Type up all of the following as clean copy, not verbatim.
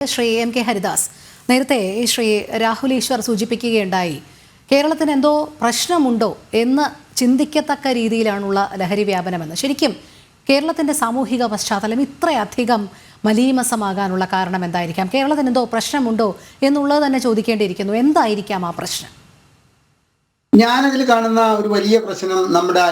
Shri M K Haridas, നേരത്തെ ശ്രീ രാഹുൽ ഈശ്വർ സൂചിപ്പിക്കുകയുണ്ടായി, കേരളത്തിന് എന്തോ പ്രശ്നമുണ്ടോ എന്ന് ചിന്തിക്കത്തക്ക രീതിയിലാണുള്ള ലഹരി വ്യാപനമെന്ന്. ശരിക്കും കേരളത്തിൻ്റെ സാമൂഹിക പശ്ചാത്തലം ഇത്രയധികം മലീമസമാകാനുള്ള കാരണം എന്തായിരിക്കാം? കേരളത്തിന് എന്തോ പ്രശ്നമുണ്ടോ എന്നുള്ളത് തന്നെ ചോദിക്കേണ്ടിയിരിക്കുന്നു. എന്തായിരിക്കാം ആ പ്രശ്നം? ഞാനതിൽ കാണുന്ന ഒരു വലിയ പ്രശ്നം നമ്മുടെ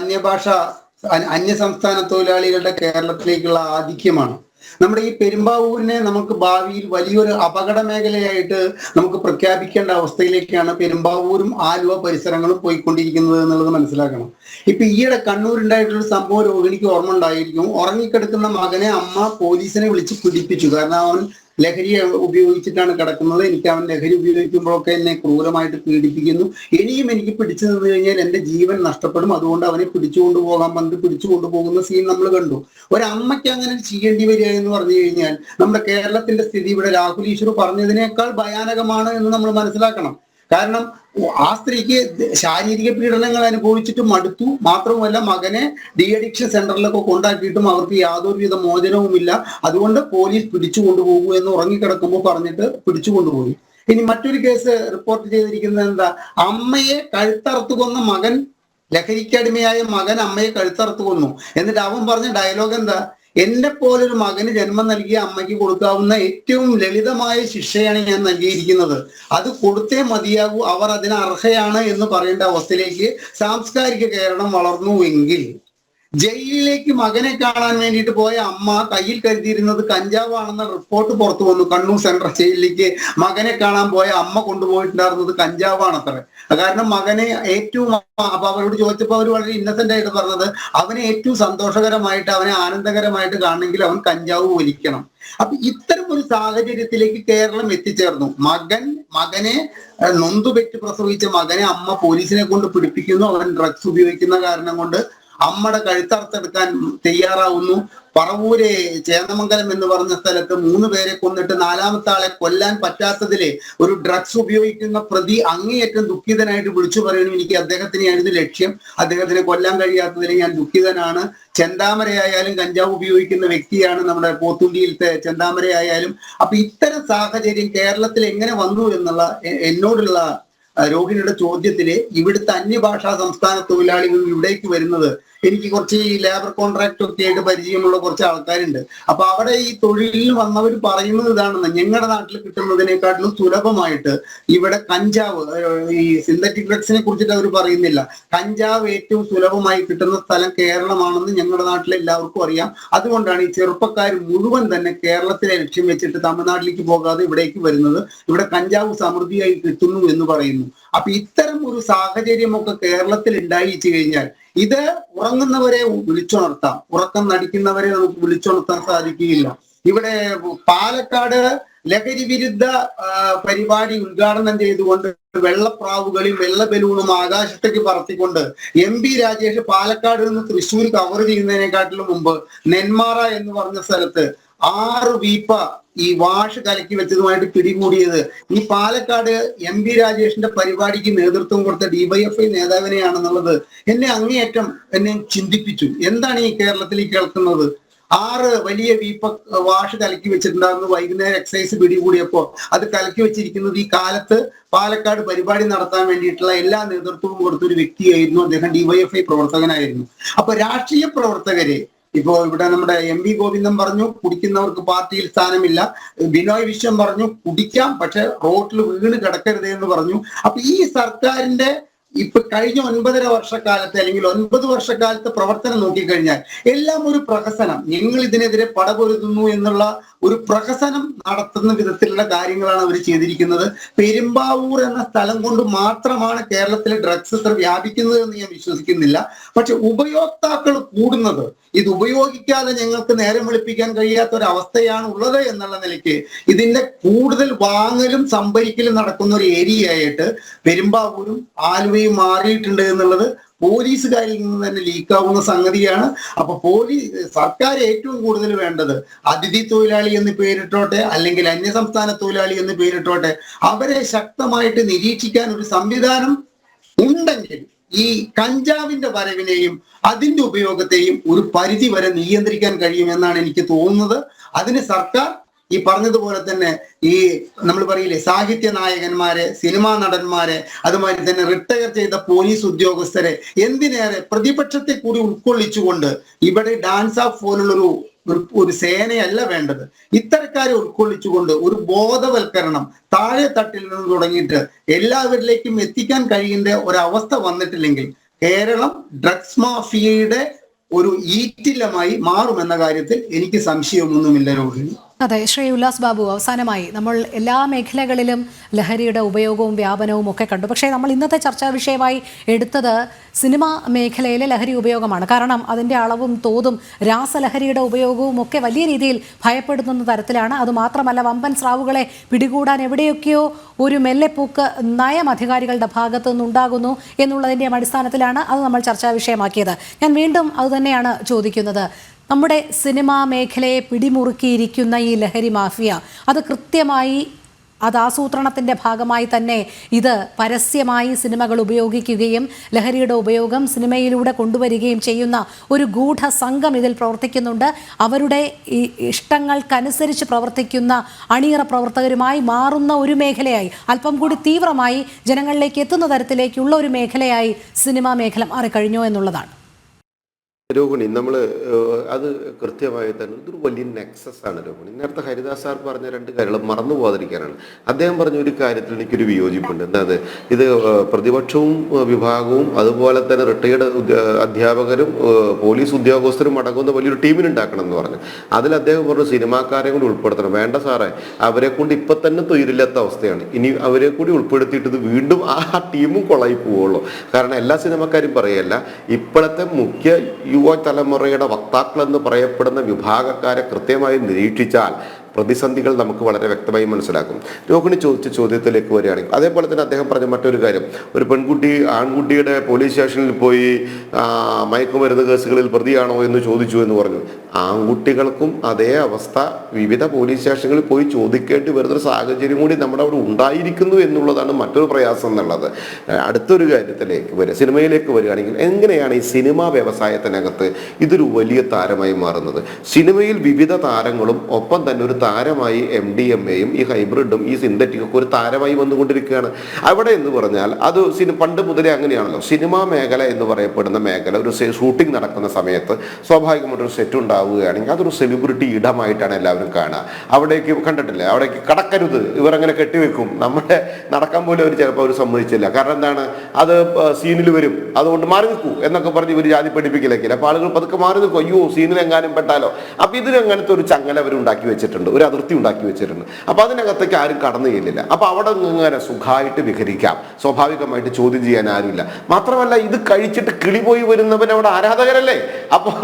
അന്യസംസ്ഥാന തൊഴിലാളികളുടെ കേരളത്തിലേക്കുള്ള ആധിക്യമാണ്. നമ്മുടെ ഈ പെരുമ്പാവൂരിനെ നമുക്ക് ഭാവിയിൽ വലിയൊരു അപകട മേഖലയായിട്ട് നമുക്ക് പ്രഖ്യാപിക്കേണ്ട അവസ്ഥയിലേക്കാണ് പെരുമ്പാവൂരും ആലുവ പരിസരങ്ങളും പോയിക്കൊണ്ടിരിക്കുന്നത് എന്നുള്ളത് മനസ്സിലാക്കണം. ഇപ്പൊ ഈയിടെ കണ്ണൂരുണ്ടായിട്ടുള്ള സംഭവം രോഹിണിക്ക് ഓർമ്മ ഉണ്ടായിരിക്കും. ഉറങ്ങിക്കിടക്കുന്ന മകനെ അമ്മ പോലീസിനെ വിളിച്ച് പിടിപ്പിച്ചു. കാരണം അവൻ ലഹരി ഉപയോഗിച്ചിട്ടാണ് കിടക്കുന്നത്. എനിക്ക് അവൻ ലഹരി ഉപയോഗിക്കുമ്പോഴൊക്കെ എന്നെ ക്രൂരമായിട്ട് പീഡിപ്പിക്കുന്നു. ഇനിയും എനിക്ക് പിടിച്ചു നിന്ന് കഴിഞ്ഞാൽ എന്റെ ജീവൻ നഷ്ടപ്പെടും. അതുകൊണ്ട് അവനെ പിടിച്ചുകൊണ്ടു പോകാൻ പറഞ്ഞിട്ട് പിടിച്ചുകൊണ്ടു പോകുന്ന സീൻ നമ്മൾ കണ്ടു. ഒരമ്മയ്ക്ക് അങ്ങനെ ചെയ്യേണ്ടി വരിക എന്ന് പറഞ്ഞു കഴിഞ്ഞാൽ നമ്മുടെ കേരളത്തിന്റെ സ്ഥിതി ഇവിടെ രാഹുൽ ഈശ്വർ പറഞ്ഞതിനേക്കാൾ ഭയാനകമാണ് എന്ന് നമ്മൾ മനസ്സിലാക്കണം. കാരണം ആ സ്ത്രീക്ക് ശാരീരിക പീഡനങ്ങൾ അനുഭവിച്ചിട്ട് മടുത്തു. മാത്രവുമല്ല, മകനെ ഡി അഡിക്ഷൻ സെന്ററിലൊക്കെ കൊണ്ടാക്കിയിട്ടും അവർക്ക് യാതൊരുവിധ മോചനവുമില്ല. അതുകൊണ്ട് പോലീസ് പിടിച്ചു കൊണ്ടുപോകൂ എന്ന് ഉറങ്ങിക്കിടക്കുമ്പോൾ പറഞ്ഞിട്ട് പിടിച്ചു കൊണ്ടുപോയി. ഇനി മറ്റൊരു കേസ് റിപ്പോർട്ട് ചെയ്തിരിക്കുന്നത് എന്താ? അമ്മയെ കഴുത്തറുത്തു കൊന്ന മകൻ, ലഹരിക്കടിമയായ മകൻ അമ്മയെ കഴുത്തറുത്തു കൊന്നു. എന്നിട്ട് അവൻ പറഞ്ഞ ഡയലോഗ് എന്താ? എന്നെ പോലൊരു മകന് ജന്മം നൽകിയ അമ്മയ്ക്ക് കൊടുക്കാവുന്ന ഏറ്റവും ലളിതമായ ശിക്ഷയാണ് ഞാൻ നൽകിയിരിക്കുന്നത്. അത് കൊടുത്തേ മതിയാകൂ, അവർ അതിന് അർഹയാണ് എന്ന് പറയേണ്ട അവസ്ഥയിലേക്ക് സാംസ്കാരിക കേരളം വളർന്നുവെങ്കിൽ, ജയിലിലേക്ക് മകനെ കാണാൻ വേണ്ടിയിട്ട് പോയ അമ്മ കയ്യിൽ കരുതിയിരുന്നത് കഞ്ചാവാണെന്ന റിപ്പോർട്ട് പുറത്തു വന്നു. കണ്ണൂർ സെൻട്രൽ ജയിലിലേക്ക് മകനെ കാണാൻ പോയ അമ്മ കൊണ്ടുപോയിട്ടുണ്ടായിരുന്നത് കഞ്ചാവാണത്രേ. കാരണം മകനെ ഏറ്റവും, അപ്പൊ അവരോട് ചോദിച്ചപ്പോൾ അവർ വളരെ ഇന്നസെന്റ് ആയിട്ട് പറഞ്ഞത്, അവനെ ഏറ്റവും സന്തോഷകരമായിട്ട്, അവനെ ആനന്ദകരമായിട്ട് കാണണമെങ്കിൽ അവൻ കഞ്ചാവ് വലിക്കണം. അപ്പൊ ഇത്തരം ഒരു സാഹചര്യത്തിലേക്ക് കേരളം എത്തിച്ചേർന്നു. മകനെ നൊന്തുപെറ്റ് പ്രസവിച്ച മകനെ അമ്മ പോലീസിനെ കൊണ്ട് പിടിപ്പിക്കുന്നു. അവൻ ഡ്രഗ്സ് ഉപയോഗിക്കുന്ന കാരണം കൊണ്ട് അമ്മയുടെ കഴുത്തറുത്തെടുക്കാൻ തയ്യാറാവുന്നു. പറവൂരെ ചേന്നമംഗലം എന്ന് പറഞ്ഞ സ്ഥലത്ത് 3 പേരെ കൊന്നിട്ട് 4ാമത്തെ ആളെ കൊല്ലാൻ പറ്റാത്തതിലെ ഒരു ഡ്രഗ്സ് ഉപയോഗിക്കുന്ന പ്രതി അങ്ങേയറ്റം ദുഃഖിതനായിട്ട് വിളിച്ചു പറയുന്നു, എനിക്ക് അദ്ദേഹത്തിനെയായിരുന്നു ലക്ഷ്യം, അദ്ദേഹത്തിനെ കൊല്ലാൻ കഴിയാത്തതിൽ ഞാൻ ദുഃഖിതനാണ്. ചെന്താമരയായാലും കഞ്ചാവ് ഉപയോഗിക്കുന്ന വ്യക്തിയാണ് നമ്മുടെ പോത്തുണ്ടിയിലത്തെ ചെന്താമരയായാലും. അപ്പൊ ഇത്തരം സാഹചര്യം കേരളത്തിൽ എങ്ങനെ വന്നു എന്നുള്ള എന്നോടുള്ള രോഹിണിയുടെ ചോദ്യത്തില്, ഇവിടുത്തെ അന്യഭാഷാ സംസ്ഥാന തൊഴിലാളികൾ ഇവിടേക്ക് വരുന്നത്, എനിക്ക് കുറച്ച് ഈ ലേബർ കോൺട്രാക്ട് ഒക്കെ ആയിട്ട് പരിചയമുള്ള കുറച്ച് ആൾക്കാരുണ്ട്. അപ്പൊ അവിടെ ഈ തൊഴിലിൽ വന്നവർ പറയുന്നത് ഇതാണെന്ന്, ഞങ്ങളുടെ നാട്ടിൽ കിട്ടുന്നതിനെക്കാട്ടിലും സുലഭമായിട്ട് ഇവിടെ കഞ്ചാവ്, ഈ സിന്തറ്റിക് ഡ്രഗ്സിനെ കുറിച്ചിട്ട് അവർ പറയുന്നില്ല, കഞ്ചാവ് ഏറ്റവും സുലഭമായി കിട്ടുന്ന സ്ഥലം കേരളമാണെന്ന് ഞങ്ങളുടെ നാട്ടിൽ എല്ലാവർക്കും അറിയാം. അതുകൊണ്ടാണ് ഈ ചെറുപ്പക്കാർ മുഴുവൻ തന്നെ കേരളത്തിലെ ലക്ഷ്യം വെച്ചിട്ട് തമിഴ്നാട്ടിലേക്ക് പോകാതെ ഇവിടേക്ക് വരുന്നത്. ഇവിടെ കഞ്ചാവ് സമൃദ്ധിയായി കിട്ടുന്നു എന്ന് പറയുന്നു. അപ്പൊ ഇത്തരം ഒരു സാഹചര്യമൊക്കെ കേരളത്തിൽ ഉണ്ടായിച്ചു കഴിഞ്ഞാൽ ഇത് ഉറങ്ങുന്നവരെ വിളിച്ചുണർത്താം, ഉറക്കം നടിക്കുന്നവരെ നമുക്ക് വിളിച്ചുണർത്താൻ സാധിക്കുകയില്ല. ഇവിടെ പാലക്കാട് ലഹരി വിരുദ്ധ പരിപാടി ഉദ്ഘാടനം ചെയ്തുകൊണ്ട് വെള്ളപ്രാവുകളിൽ വെള്ള ബലൂണും ആകാശത്തേക്ക് പറത്തിക്കൊണ്ട് MP രാജേഷ് പാലക്കാട് നിന്ന് തൃശ്ശൂർ കവർ ചെയ്യുന്നതിനെക്കാട്ടിലും മുമ്പ് നെന്മാറ എന്ന് പറഞ്ഞ സ്ഥലത്ത് 6 വീപ്പ ഈ വാഷ് കലക്കി വെച്ചതുമായിട്ട് പിടികൂടിയത് ഈ പാലക്കാട് MP രാജേഷിന്റെ പരിപാടിക്ക് നേതൃത്വം കൊടുത്ത DYFI നേതാവിനെയാണെന്നുള്ളത് അങ്ങേയറ്റം എന്നെ ചിന്തിപ്പിച്ചു. എന്താണ് ഈ കേരളത്തിൽ കേൾക്കുന്നത്? 6 വലിയ വീപ്പ വാഷ് കലക്കി വെച്ചിട്ടുണ്ടായിരുന്നു. വൈകുന്നേരം എക്സൈസ് പിടികൂടിയപ്പോൾ അത് കലക്കി വെച്ചിരിക്കുന്നത് ഈ കാലത്ത് പാലക്കാട് പരിപാടി നടത്താൻ വേണ്ടിയിട്ടുള്ള എല്ലാ നേതൃത്വവും കൊടുത്തൊരു വ്യക്തിയായിരുന്നു അദ്ദേഹം. DYFI പ്രവർത്തകനായിരുന്നു. അപ്പൊ രാഷ്ട്രീയ പ്രവർത്തകരെ, ഇപ്പോ ഇവിടെ നമ്മുടെ MP ഗോവിന്ദൻ പറഞ്ഞു കുടിക്കുന്നവർക്ക് പാർട്ടിയിൽ സ്ഥാനമില്ല, ബിനോയ് വിശ്വം പറഞ്ഞു കുടിക്കാം പക്ഷെ റോട്ടിൽ വീണ് കിടക്കരുത് എന്ന് പറഞ്ഞു. അപ്പൊ ഈ സർക്കാരിന്റെ ഇപ്പൊ കഴിഞ്ഞ 9.5 വർഷക്കാലത്ത് അല്ലെങ്കിൽ 9 വർഷക്കാലത്തെ പ്രവർത്തനം നോക്കിക്കഴിഞ്ഞാൽ എല്ലാം ഒരു പ്രഹസനം, ഞങ്ങൾ ഇതിനെതിരെ പടപൊരുതുന്നു എന്നുള്ള ഒരു പ്രഹസനം നടത്തുന്ന വിധത്തിലുള്ള കാര്യങ്ങളാണ് അവർ ചെയ്തിരിക്കുന്നത്. പെരുമ്പാവൂർ എന്ന സ്ഥലം കൊണ്ട് മാത്രമാണ് കേരളത്തിലെ ഡ്രഗ്സ് ഇത്ര വ്യാപിക്കുന്നത് എന്ന് ഞാൻ വിശ്വസിക്കുന്നില്ല. പക്ഷെ ഉപയോക്താക്കൾ കൂടുന്നത്, ഇത് ഉപയോഗിക്കാതെ ഞങ്ങൾക്ക് നേരം വെളുപ്പിക്കാൻ കഴിയാത്ത ഒരു അവസ്ഥയാണ് ഉള്ളത് എന്നുള്ള നിലയ്ക്ക് ഇതിന്റെ കൂടുതൽ വാങ്ങലും സംഭരിക്കലും നടക്കുന്ന ഒരു ഏരിയയായിട്ട് പെരുമ്പാവൂരും ആലുവയും മാറിയിട്ടുണ്ട് എന്നുള്ളത് പോലീസുകാരിൽ നിന്ന് തന്നെ ലീക്കാവുന്ന സംഗതിയാണ്. അപ്പൊ സർക്കാർ ഏറ്റവും കൂടുതൽ വേണ്ടത് അതിഥി തൊഴിലാളി എന്ന് പേരിട്ടോട്ടെ അല്ലെങ്കിൽ അന്യസംസ്ഥാന തൊഴിലാളി എന്ന് പേരിട്ടോട്ടെ, അവരെ ശക്തമായിട്ട് നിരീക്ഷിക്കാൻ ഒരു സംവിധാനം ഉണ്ടെങ്കിൽ ഈ കഞ്ചാവിന്റെ വരവിനെയും അതിന്റെ ഉപയോഗത്തെയും ഒരു പരിധി വരെ നിയന്ത്രിക്കാൻ കഴിയുമെന്നാണ് എനിക്ക് തോന്നുന്നത്. അതിന് സർക്കാർ ഈ പറഞ്ഞതുപോലെ തന്നെ ഈ നമ്മൾ പറയില്ലേ സാഹിത്യ നായകന്മാരെ, സിനിമാ നടന്മാരെ, അതുമാതിരി തന്നെ റിട്ടയർ ചെയ്ത പോലീസ് ഉദ്യോഗസ്ഥരെ, എന്തിനേറെ പ്രതിപക്ഷത്തെ കൂടി ഉൾക്കൊള്ളിച്ചുകൊണ്ട് ഇവിടെ ഡാൻസ് ഓഫ് പോലുള്ളൊരു ഒരു സേനയല്ല വേണ്ടത്. ഇത്തരക്കാരെ ഉൾക്കൊള്ളിച്ചുകൊണ്ട് ഒരു ബോധവൽക്കരണം താഴെ തട്ടിൽ നിന്ന് തുടങ്ങിയിട്ട് എല്ലാവരിലേക്കും എത്തിക്കാൻ കഴിയേണ്ട ഒരവസ്ഥ വന്നിട്ടില്ലെങ്കിൽ കേരളം ഡ്രഗ്സ് മാഫിയയുടെ ഒരു ഈറ്റില്ലമായി മാറുമെന്ന കാര്യത്തിൽ എനിക്ക് സംശയമൊന്നുമില്ല രോഹിണി. അതെ, ശ്രീ ഉല്ലാസ് ബാബു, അവസാനമായി നമ്മൾ എല്ലാ മേഖലകളിലും ലഹരിയുടെ ഉപയോഗവും വ്യാപനവും ഒക്കെ കണ്ടു. പക്ഷേ നമ്മൾ ഇന്നത്തെ ചർച്ചാ വിഷയമായി എടുത്തത് സിനിമാ മേഖലയിലെ ലഹരി ഉപയോഗമാണ്. കാരണം അതിൻ്റെ അളവും തോതും രാസലഹരിയുടെ ഉപയോഗവും ഒക്കെ വലിയ രീതിയിൽ ഭയപ്പെടുത്തുന്ന തരത്തിലാണ്. അതുമാത്രമല്ല, വമ്പൻ സ്രാവുകളെ പിടികൂടാൻ എവിടെയൊക്കെയോ ഒരു മെല്ലെപ്പൂക്ക് നയം അധികാരികളുടെ ഭാഗത്തു നിന്നുണ്ടാകുന്നു എന്നുള്ളതിൻ്റെ അടിസ്ഥാനത്തിലാണ് അത് നമ്മൾ ചർച്ചാ വിഷയമാക്കിയത്. ഞാൻ വീണ്ടും അതുതന്നെയാണ് ചോദിക്കുന്നത്. നമ്മുടെ സിനിമാ മേഖലയെ പിടിമുറുക്കിയിരിക്കുന്ന ഈ ലഹരി മാഫിയ അത് കൃത്യമായി അത് ആസൂത്രണത്തിൻ്റെ ഭാഗമായി തന്നെ ഇത് പരസ്യമായി സിനിമകൾ ഉപയോഗിക്കുകയും ലഹരിയുടെ ഉപയോഗം സിനിമയിലൂടെ കൊണ്ടുവരികയും ചെയ്യുന്ന ഒരു ഗൂഢസംഘം ഇതിൽ പ്രവർത്തിക്കുന്നുണ്ട്. അവരുടെ ഇഷ്ടങ്ങൾക്കനുസരിച്ച് പ്രവർത്തിക്കുന്ന അണിയറ പ്രവർത്തകരുമായി മാറുന്ന ഒരു മേഖലയായി, അല്പം കൂടി തീവ്രമായി ജനങ്ങളിലേക്ക് എത്തുന്ന തരത്തിലേക്കുള്ള ഒരു മേഖലയായി സിനിമാ മേഖല മാറിക്കഴിഞ്ഞു എന്നുള്ളതാണ്. രോഹിണി, നമ്മൾ അത് കൃത്യമായി തന്നെ ഇതൊരു വലിയ നെക്സസ് ആണ് രോഹിണി. നേരത്തെ ഹരിദാസ് സാർ പറഞ്ഞ രണ്ട് കാര്യങ്ങൾ മറന്നു പോകാതിരിക്കാനാണ്. അദ്ദേഹം പറഞ്ഞ ഒരു കാര്യത്തിൽ എനിക്കൊരു വിയോജിപ്പുണ്ട്. എന്താ ഇത് പ്രതിപക്ഷവും വിഭാഗവും അതുപോലെ തന്നെ റിട്ടയർഡ് അധ്യാപകരും പോലീസ് ഉദ്യോഗസ്ഥരും അടങ്ങുന്ന വലിയൊരു ടീമിനുണ്ടാക്കണം എന്ന് പറഞ്ഞു. അതിൽ അദ്ദേഹം പറഞ്ഞു സിനിമാക്കാരെ കൂടി ഉൾപ്പെടുത്തണം. വേണ്ട സാറേ, അവരെ കൊണ്ട് ഇപ്പം തന്നെ തൊഴിലില്ലാത്ത അവസ്ഥയാണ്. ഇനി അവരെ കൂടി ഉൾപ്പെടുത്തിയിട്ട് ഇത് വീണ്ടും ആ ടീമും കൊളായി പോവുള്ളൂ. കാരണം എല്ലാ സിനിമക്കാരും പറയല്ല, ഇപ്പോഴത്തെ മുഖ്യ യുവതലമുറയുടെ വക്താക്കളെന്ന് പറയപ്പെടുന്ന വിഭാഗക്കാരെ കൃത്യമായി നിരീക്ഷിച്ചാൽ പ്രതിസന്ധികൾ നമുക്ക് വളരെ വ്യക്തമായി മനസ്സിലാക്കും. രോഹിണി ചോദിച്ച ചോദ്യത്തിലേക്ക് വരികയാണെങ്കിൽ അതേപോലെ തന്നെ അദ്ദേഹം പറഞ്ഞ മറ്റൊരു കാര്യം, ഒരു പെൺകുട്ടി ആൺകുട്ടിയുടെ പോലീസ് സ്റ്റേഷനിൽ പോയി മയക്കുമരുന്ന് കേസുകളിൽ പ്രതിയാണോ എന്ന് ചോദിച്ചു എന്ന് പറഞ്ഞു. ആൺകുട്ടികൾക്കും അതേ അവസ്ഥ വിവിധ പോലീസ് സ്റ്റേഷനുകളിൽ പോയി ചോദിക്കേണ്ടി വരുന്നൊരു സാഹചര്യം കൂടി നമ്മുടെ അവിടെ ഉണ്ടായിരിക്കുന്നു എന്നുള്ളതാണ് മറ്റൊരു പ്രയാസം എന്നുള്ളത്. അടുത്തൊരു കാര്യത്തിലേക്ക് വരിക, സിനിമയിലേക്ക് വരികയാണെങ്കിൽ എങ്ങനെയാണ് ഈ സിനിമാ വ്യവസായത്തിനകത്ത് ഇതൊരു വലിയ താരമായി മാറുന്നത്? സിനിമയിൽ വിവിധ താരങ്ങളും ഒപ്പം തന്നെ ഒരു താരമായി MDMA-യും ഈ ഹൈബ്രിഡും ഈ സിന്തറ്റിക്കും ഒരു താരമായി വന്നുകൊണ്ടിരിക്കുകയാണ്. അവിടെ എന്ന് പറഞ്ഞാൽ അത് പണ്ട് മുതലേ അങ്ങനെയാണല്ലോ. സിനിമാ മേഖല എന്ന് പറയപ്പെടുന്ന മേഖല ഒരു ഷൂട്ടിംഗ് നടക്കുന്ന സമയത്ത് സ്വാഭാവികമായിട്ടൊരു സെറ്റ് ഉണ്ടാവുകയാണെങ്കിൽ അതൊരു സെലിബ്രിറ്റി ഇടമായിട്ടാണ് എല്ലാവരും കാണുക. അവിടേക്ക് കണ്ടിട്ടില്ലേ, അവിടേക്ക് കടക്കരുത്, ഇവരങ്ങനെ കെട്ടിവെക്കും. നമ്മുടെ നടക്കാൻ പോലും അവർ ചിലപ്പോൾ അവർ സമ്മതിച്ചില്ല. കാരണം എന്താണ്, അത് സീനിൽ വരും, അതുകൊണ്ട് മാറി നിൽക്കൂ എന്നൊക്കെ പറഞ്ഞ് ഇവർ ജാതി പഠിപ്പിക്കലേക്കില്ല. അപ്പോൾ ആളുകൾ പതുക്കെ മാറി നിൽക്കും, അയ്യോ സീനിൽ എങ്ങാനും പെട്ടാലോ. അപ്പോൾ ഇതിനങ്ങനത്തെ ഒരു ചങ്ങല അവർ ഉണ്ടാക്കി വെച്ചിട്ടുണ്ട്, ഒരു അതിർത്തി ഉണ്ടാക്കി വെച്ചിട്ടുണ്ട്. അപ്പോൾ അതിനകത്തേക്ക് ആരും കടന്നു ചെല്ലില്ല. അപ്പോൾ അവിടെ ഇങ്ങനെ സുഖമായിട്ട് വിഹരിക്കാം, സ്വാഭാവികമായിട്ട് ചോദ്യം ചെയ്യാൻ ആരുമില്ല. മാത്രമല്ല ഇത് കഴിച്ചിട്ട് കിളി പോയി വരുന്നവൻ അവിടെ ആരാധകരല്ലേ, അപ്പോൾ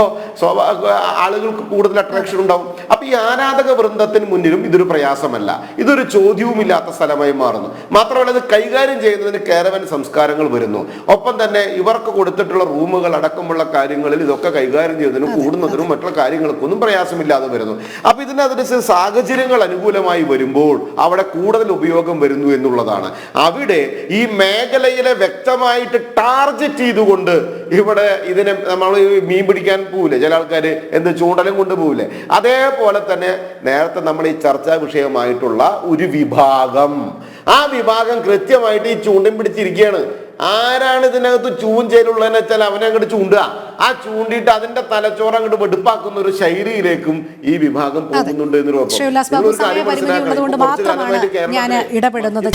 ആളുകൾക്ക് കൂടുതൽ അട്രാക്ഷൻ ഉണ്ടാവും. അപ്പോൾ ഈ ആരാധക വൃന്ദത്തിന് മുന്നിലും ഇതൊരു പ്രയാസമല്ല, ഇതൊരു ചോദ്യവുമില്ലാത്ത സ്ഥലമായി മാറുന്നു. മാത്രമല്ല ഇത് കൈകാര്യം ചെയ്യുന്നതിന് കേരവൻ സംസ്കാരങ്ങൾ വരുന്നു. ഒപ്പം തന്നെ ഇവർക്ക് കൊടുത്തിട്ടുള്ള റൂമുകൾ അടക്കമുള്ള കാര്യങ്ങളിൽ ഇതൊക്കെ കൈകാര്യം ചെയ്യുന്നതിനും കൂടുന്നതിനും മറ്റുള്ള കാര്യങ്ങൾക്കൊന്നും പ്രയാസമില്ലാതെ വരുന്നു. അപ്പോൾ ഇതിനകത്ത് സാഹചര്യങ്ങൾ അനുകൂലമായി വരുമ്പോൾ അവിടെ കൂടുതൽ ഉപയോഗം വരുന്നു എന്നുള്ളതാണ്. അവിടെ ഈ മേഖലയിലെ വ്യക്തമായിട്ട് ടാർഗറ്റ് ചെയ്തുകൊണ്ട് ഇവിടെ ഇതിനെ നമ്മൾ മീൻ പിടിക്കാൻ പോവില്ലേ ചില ആൾക്കാർ, എന്ത് ചൂണ്ടലും കൊണ്ട് പോവില്ലേ, അതേപോലെ തന്നെ നേരത്തെ നമ്മൾ ഈ ചർച്ചാ വിഷയമായിട്ടുള്ള ഒരു വിഭാഗം, ആ വിഭാഗം കൃത്യമായിട്ട് ഈ ചൂണ്ടൻ പിടിച്ചിരിക്കുകയാണ്. ആരാണ് ഇതിനകത്ത് ചൂഞ്ചയിലുള്ളതെന്ന് വെച്ചാൽ അവനെ അങ്ങോട്ട് ചൂണ്ടുക, ആ ചൂണ്ടിയിട്ട് അതിന്റെ തലച്ചോറ് അങ്ങോട്ട് വെടുപ്പാക്കുന്ന ഒരു ശൈലിയിലേക്കും ഈ വിഭാഗം പോകുന്നുണ്ട് എന്നൊരു മാത്രമാണ് ഞാൻ ഇടപെടുന്നത്.